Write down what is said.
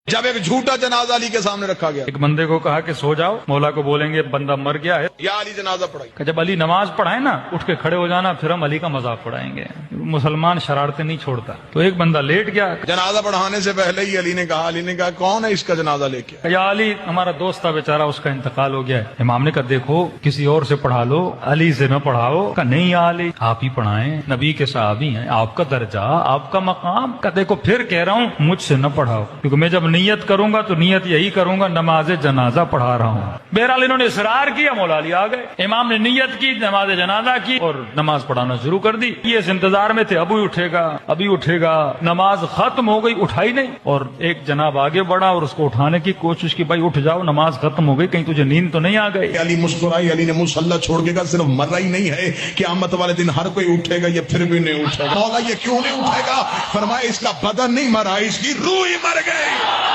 جب ایک جھوٹا جنازہ علی کے سامنے رکھا گیا، ایک بندے کو کہا کہ سو جاؤ، مولا کو بولیں گے بندہ مر گیا ہے، یا علی جنازہ پڑھائی، کہ جب علی نماز پڑھائے نا اٹھ کے کھڑے ہو جانا، پھر ہم علی کا مذاق پڑھائیں گے۔ مسلمان شرارتیں نہیں چھوڑتا، تو ایک بندہ لیٹ گیا، جنازہ پڑھانے سے پہلے ہی علی نے کہا کون ہے اس کا جنازہ لے کے؟ کہ یا علی ہمارا دوست تھا بیچارہ، اس کا انتقال ہو گیا ہے۔ امام نے کہا دیکھو کسی اور سے پڑھا لو، علی سے نہ پڑھاؤ۔ کہ نہیں یا علی آپ ہی پڑھائیں، نبی کے صحابی ہیں، آپ کا درجہ، آپ کا مقام۔ کہ دیکھو پھر کہہ رہا ہوں مجھ سے نہ پڑھاؤ، کیونکہ میں جب نیت کروں گا تو نیت یہی کروں گا نماز جنازہ پڑھا رہا ہوں۔ بہرحال انہوں نے اصرار کیا، مولا علی آ گئے، امام نے نیت کی، نماز جنازہ کی اور نماز پڑھانا شروع کر دی۔ یہ اس انتظار میں تھے ابھی اٹھے گا ابھی اٹھے گا، نماز ختم ہو گئی، اٹھائی نہیں، اور ایک جناب آگے بڑھا اور اس کو اٹھانے کی کوشش کی، بھائی اٹھ جاؤ نماز ختم ہو گئی، کہیں تجھے نیند تو نہیں آ گئی؟ علی مسکرائی، علی نے مصلی چھوڑ کے کہا صرف مرا ہی نہیں ہے، قیامت والے دن ہر کوئی اٹھے گا، یہ پھر بھی نہیں اٹھے گا۔ مولا یہ کیوں نہیں اٹھے گا؟ فرمایا اس کا بدن نہیں مرا، اس کی روح ہی مر گئی۔